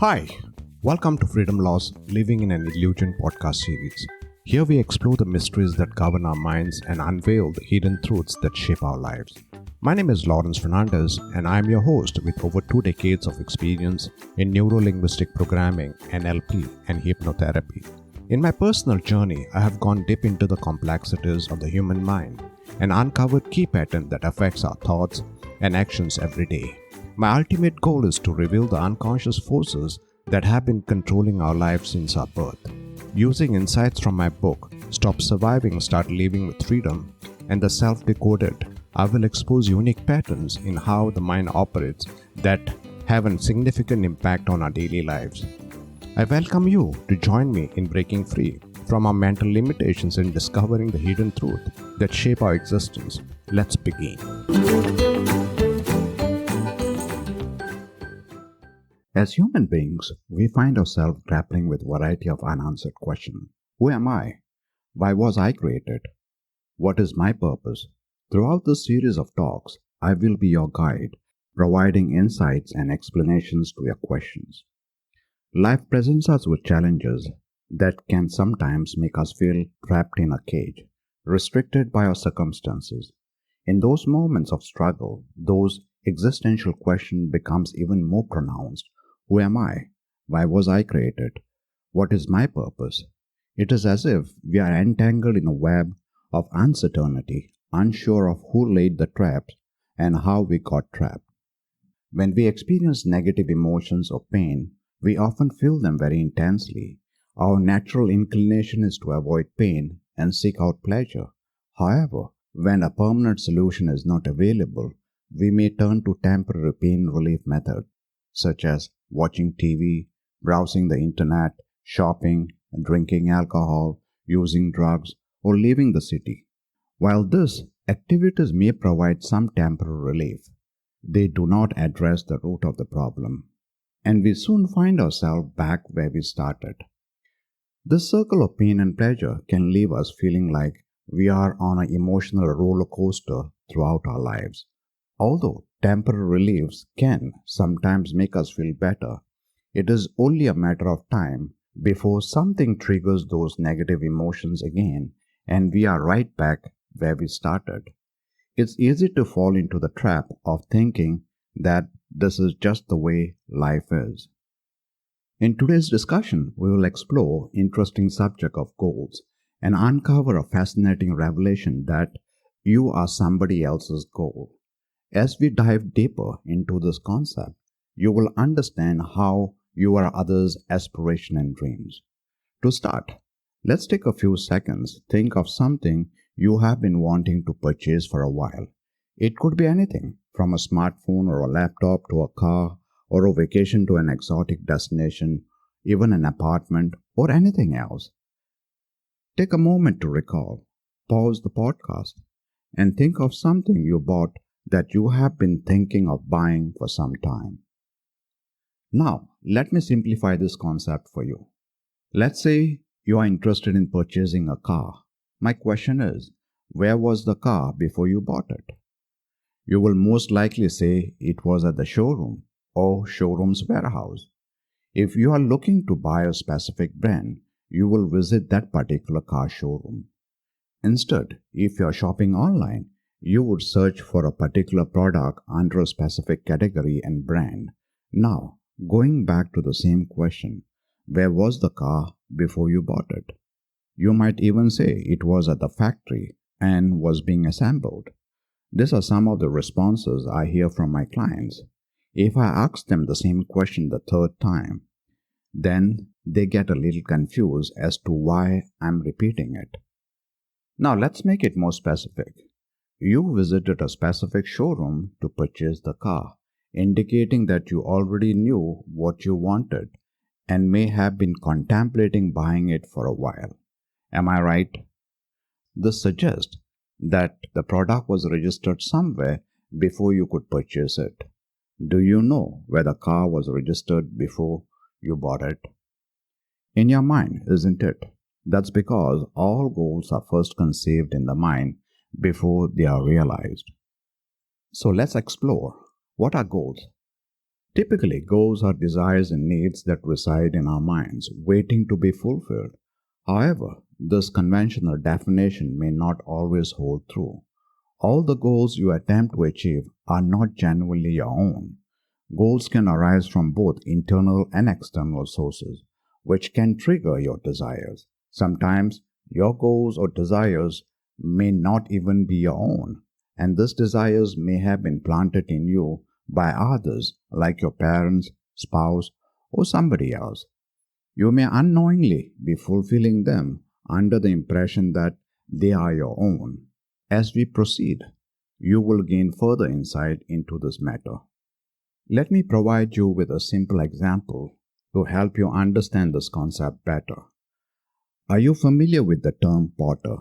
Hi, welcome to Freedom Laws Living in an Illusion podcast series. Here we explore the mysteries that govern our minds and unveil the hidden truths that shape our lives. My name is Lawrence Fernandez, and I am your host with over 2 decades of experience in neuro-linguistic programming, NLP, and hypnotherapy. In my personal journey, I have gone deep into the complexities of the human mind and uncovered key patterns that affects our thoughts and actions every day. My ultimate goal is to reveal the unconscious forces that have been controlling our lives since our birth. Using insights from my book, Stop Surviving, Start Living with Freedom, and The Self-Decoded, I will expose unique patterns in how the mind operates that have a significant impact on our daily lives. I welcome you to join me in breaking free from our mental limitations and discovering the hidden truth that shape our existence. Let's begin. As human beings, we find ourselves grappling with a variety of unanswered questions. Who am I? Why was I created? What is my purpose? Throughout this series of talks, I will be your guide, providing insights and explanations to your questions. Life presents us with challenges that can sometimes make us feel trapped in a cage, restricted by our circumstances. In those moments of struggle, those existential questions becomes even more pronounced. Who am I? Why was I created? What is my purpose? It is as if we are entangled in a web of uncertainty, unsure of who laid the traps and how we got trapped. When we experience negative emotions or pain, we often feel them very intensely. Our natural inclination is to avoid pain and seek out pleasure. However, when a permanent solution is not available, we may turn to temporary pain relief methods, such as watching TV, browsing the internet, shopping, drinking alcohol, using drugs, or leaving the city. While these activities may provide some temporary relief, they do not address the root of the problem, and we soon find ourselves back where we started. This circle of pain and pleasure can leave us feeling like we are on an emotional roller coaster throughout our lives. Although temporary reliefs can sometimes make us feel better, it is only a matter of time before something triggers those negative emotions again and we are right back where we started. It's easy to fall into the trap of thinking that this is just the way life is. In today's discussion, we will explore interesting subject of goals and uncover a fascinating revelation that you are somebody else's goal. As we dive deeper into this concept, you will understand how you are others' aspiration and dreams. To start, let's take a few seconds. Think of something you have been wanting to purchase for a while. It could be anything from a smartphone or a laptop to a car or a vacation to an exotic destination, even an apartment or anything else. Take a moment to recall, pause the podcast, and think of something you bought that you have been thinking of buying for some time. Now, let me simplify this concept for you. Let's say you are interested in purchasing a car. My question is, where was the car before you bought it? You will most likely say it was at the showroom or showroom's warehouse. If you are looking to buy a specific brand, you will visit that particular car showroom. Instead, if you are shopping online, you would search for a particular product under a specific category and brand. Now, going back to the same question, where was the car before you bought it? You might even say it was at the factory and was being assembled. These are some of the responses I hear from my clients. If I ask them the same question the third time, then they get a little confused as to why I'm repeating it. Now let's make it more specific. You visited a specific showroom to purchase the car, indicating that you already knew what you wanted and may have been contemplating buying it for a while. Am I right? This suggests that the product was registered somewhere before you could purchase it. Do you know where the car was registered before you bought it? In your mind, isn't it? That's because all goals are first conceived in the mind before they are realized. So let's explore. What are goals? Typically, goals are desires and needs that reside in our minds, waiting to be fulfilled. However, this conventional definition may not always hold true. All the goals you attempt to achieve are not genuinely your own. Goals can arise from both internal and external sources, which can trigger your desires. Sometimes your goals or desires may not even be your own, and these desires may have been planted in you by others, like your parents, spouse, or somebody else. You may unknowingly be fulfilling them under the impression that they are your own. As we proceed, you will gain further insight into this matter. Let me provide you with a simple example to help you understand this concept better. Are you familiar with the term potter?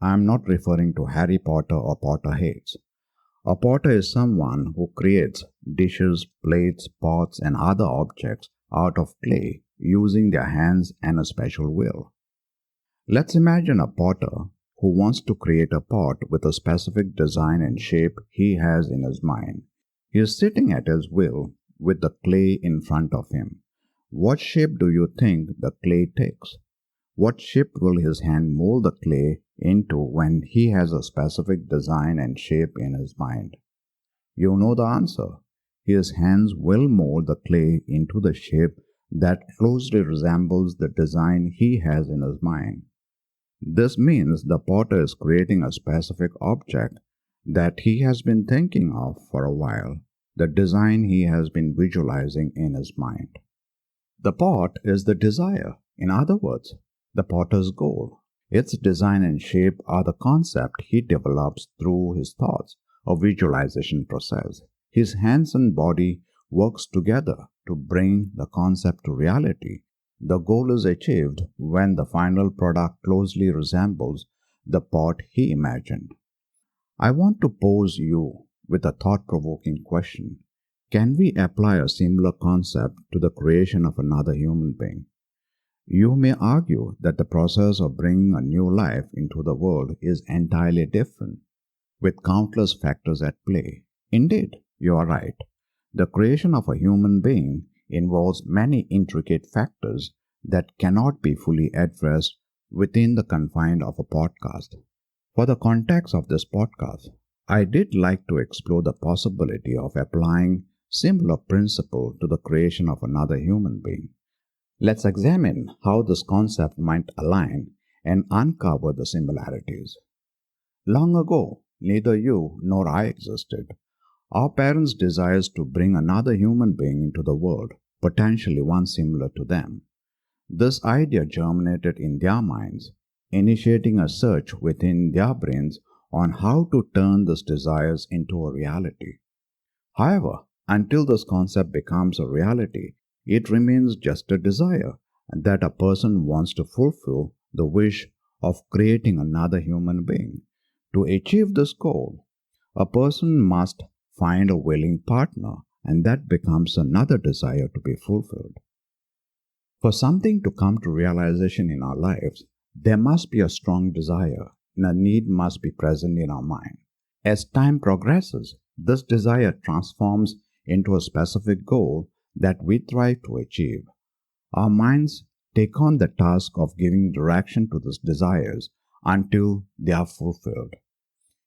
I am not referring to Harry Potter or Potterheads. A potter is someone who creates dishes, plates, pots, and other objects out of clay using their hands and a special will. Let's imagine a potter who wants to create a pot with a specific design and shape he has in his mind. He is sitting at his will with the clay in front of him. What shape do you think the clay takes? What shape will his hand mold the clay into when he has a specific design and shape in his mind? You know the answer. His hands will mold the clay into the shape that closely resembles the design he has in his mind. This means the potter is creating a specific object that he has been thinking of for a while, the design he has been visualizing in his mind. The pot is the desire, in other words, the potter's goal. Its design and shape are the concept he develops through his thoughts or visualization process. His hands and body works together to bring the concept to reality. The goal is achieved when the final product closely resembles the pot he imagined. I want to pose you with a thought-provoking question. Can we apply a similar concept to the creation of another human being? You may argue that the process of bringing a new life into the world is entirely different, with countless factors at play. Indeed, you are right. The creation of a human being involves many intricate factors that cannot be fully addressed within the confines of a podcast. For the context of this podcast, I did like to explore the possibility of applying similar principle to the creation of another human being. Let's examine how this concept might align and uncover the similarities. Long ago, neither you nor I existed. Our parents' desires to bring another human being into the world, potentially one similar to them. This idea germinated in their minds, initiating a search within their brains on how to turn these desires into a reality. However, until this concept becomes a reality, it remains just a desire that a person wants to fulfill the wish of creating another human being. To achieve this goal, a person must find a willing partner, and that becomes another desire to be fulfilled. For something to come to realization in our lives, there must be a strong desire and a need must be present in our mind. As time progresses, this desire transforms into a specific goal that we strive to achieve. Our minds take on the task of giving direction to these desires until they are fulfilled.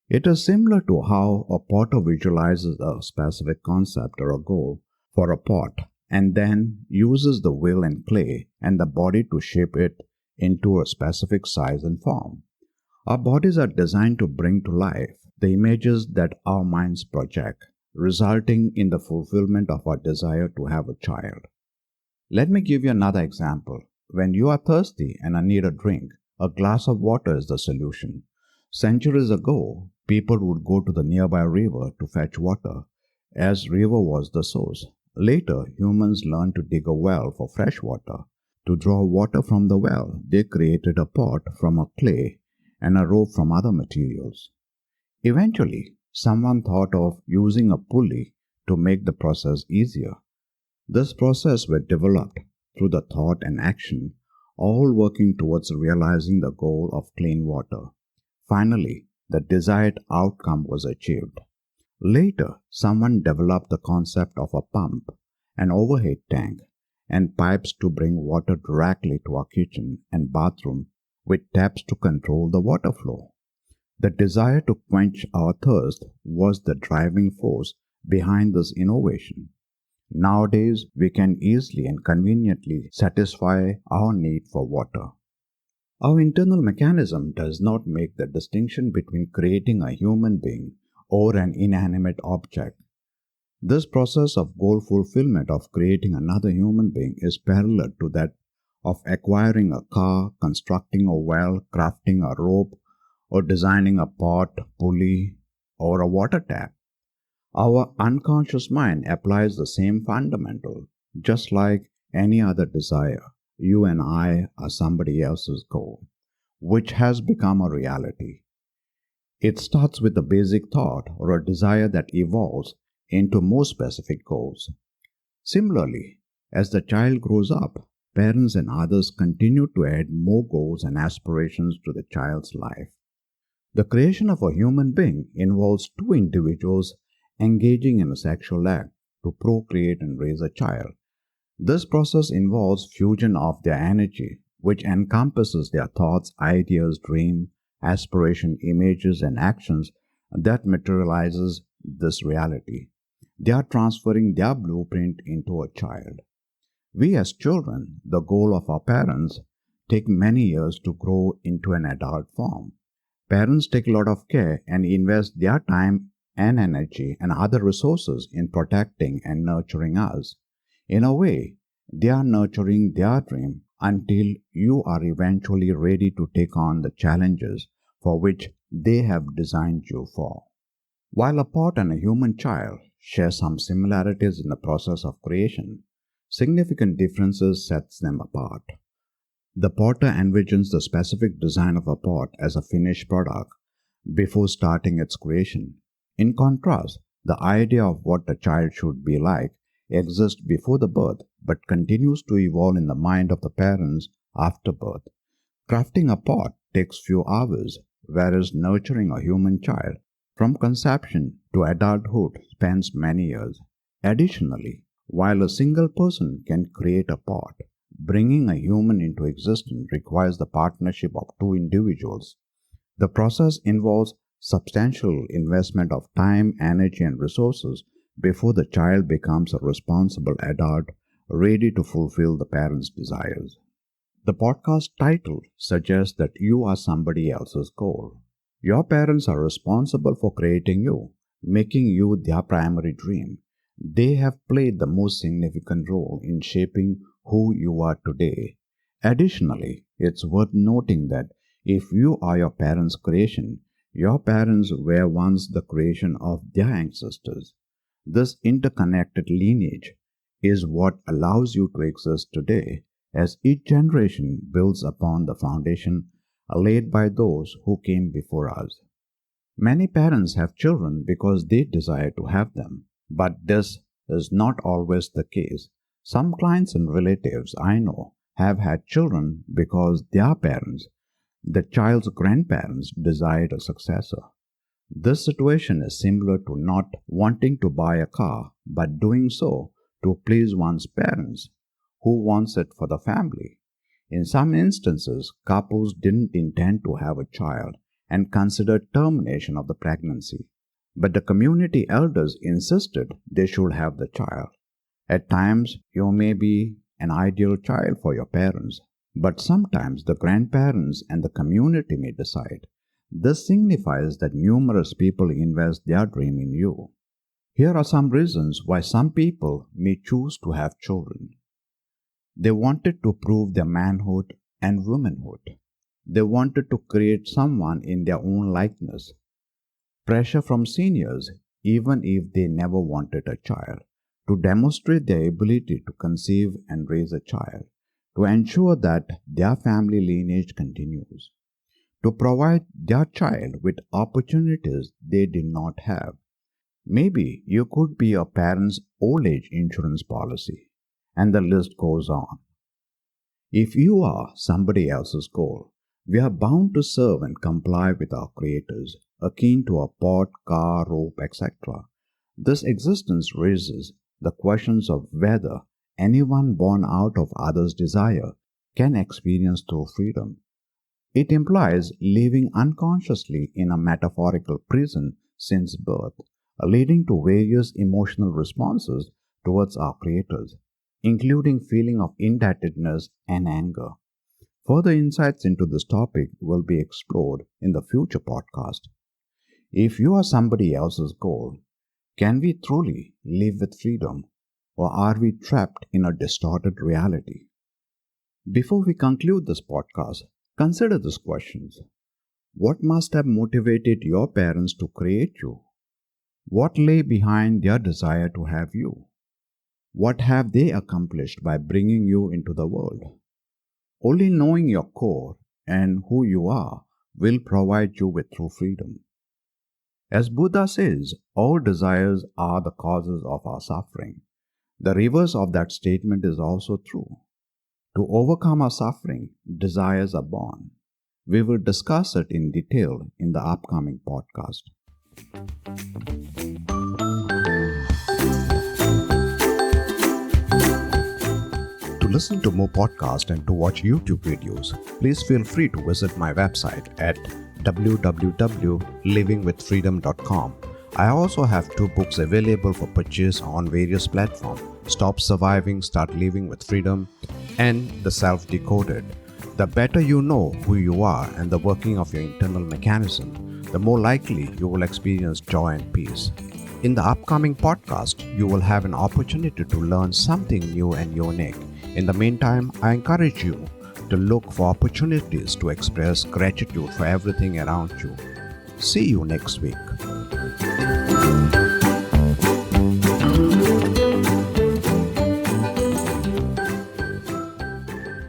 It is similar to how a potter visualizes a specific concept or a goal for a pot and then uses the will and clay and the body to shape it into a specific size and form. Our bodies are designed to bring to life the images that our minds project, resulting in the fulfillment of our desire to have a child. Let me give you another example. When you are thirsty and need a drink, a glass of water is the solution. Centuries ago, people would go to the nearby river to fetch water, as river was the source. Later, humans learned to dig a well for fresh water. To draw water from the well, they created a pot from a clay and a rope from other materials. Eventually, someone thought of using a pulley to make the process easier. This process was developed through the thought and action, all working towards realizing the goal of clean water. Finally, the desired outcome was achieved. Later, someone developed the concept of a pump, an overhead tank, and pipes to bring water directly to our kitchen and bathroom with taps to control the water flow. The desire to quench our thirst was the driving force behind this innovation. Nowadays, we can easily and conveniently satisfy our need for water. Our internal mechanism does not make the distinction between creating a human being or an inanimate object. This process of goal fulfillment of creating another human being is parallel to that of acquiring a car, constructing a well, crafting a rope, or designing a pot, pulley, or a water tap. Our unconscious mind applies the same fundamental, just like any other desire. You and I are somebody else's goal, which has become a reality. It starts with a basic thought or a desire that evolves into more specific goals. Similarly, as the child grows up, parents and others continue to add more goals and aspirations to the child's life. The creation of a human being involves two individuals engaging in a sexual act to procreate and raise a child. This process involves fusion of their energy, which encompasses their thoughts, ideas, dreams, aspiration, images, and actions that materializes this reality. They are transferring their blueprint into a child. We as children, the goal of our parents, take many years to grow into an adult form. Parents take a lot of care and invest their time and energy and other resources in protecting and nurturing us. In a way, they are nurturing their dream until you are eventually ready to take on the challenges for which they have designed you for. While a pot and a human child share some similarities in the process of creation, significant differences sets them apart. The potter envisions the specific design of a pot as a finished product before starting its creation. In contrast, the idea of what a child should be like exists before the birth but continues to evolve in the mind of the parents after birth. Crafting a pot takes few hours, whereas nurturing a human child from conception to adulthood spans many years. Additionally, while a single person can create a pot, bringing a human into existence requires the partnership of two individuals. The process involves substantial investment of time, energy, and resources before the child becomes a responsible adult ready to fulfill the parent's desires. The podcast title suggests that you are somebody else's goal. Your parents are responsible for creating you, making you their primary dream. They have played the most significant role in shaping who you are today. Additionally, it's worth noting that if you are your parents' creation, your parents were once the creation of their ancestors. This interconnected lineage is what allows you to exist today, as each generation builds upon the foundation laid by those who came before us. Many parents have children because they desire to have them, but this is not always the case. Some clients and relatives I know have had children because their parents, the child's grandparents, desired a successor. This situation is similar to not wanting to buy a car but doing so to please one's parents, who wants it for the family. In some instances, couples didn't intend to have a child and considered termination of the pregnancy, but the community elders insisted they should have the child. At times, you may be an ideal child for your parents, but sometimes the grandparents and the community may decide. This signifies that numerous people invest their dream in you. Here are some reasons why some people may choose to have children. They wanted to prove their manhood and womanhood. They wanted to create someone in their own likeness. Pressure from seniors, even if they never wanted a child, to demonstrate their ability to conceive and raise a child, to ensure that their family lineage continues, to provide their child with opportunities they did not have. Maybe you could be your parents' old age insurance policy, and the list goes on. If you are somebody else's goal, we are bound to serve and comply with our creators, akin to a pot, car, rope, etc. This existence raises the questions of whether anyone born out of others' desire can experience true freedom. It implies living unconsciously in a metaphorical prison since birth, leading to various emotional responses towards our creators, including feeling of indebtedness and anger. Further insights into this topic will be explored in the future podcast. If you are somebody else's goal, can we truly live with freedom, or are we trapped in a distorted reality? Before we conclude this podcast, consider these questions. What must have motivated your parents to create you? What lay behind their desire to have you? What have they accomplished by bringing you into the world? Only knowing your core and who you are will provide you with true freedom. As Buddha says, all desires are the causes of our suffering. The reverse of that statement is also true. To overcome our suffering, desires are born. We will discuss it in detail in the upcoming podcast. To listen to more podcasts and to watch YouTube videos, please feel free to visit my website at www.livingwithfreedom.com. I also have 2 books available for purchase on various platforms: Stop Surviving, Start Living with Freedom, and The Self-Decoded. The better you know who you are and the working of your internal mechanism, the more likely you will experience joy and peace. In the upcoming podcast, you will have an opportunity to learn something new and unique. In the meantime, I encourage you to look for opportunities to express gratitude for everything around you. See you next week.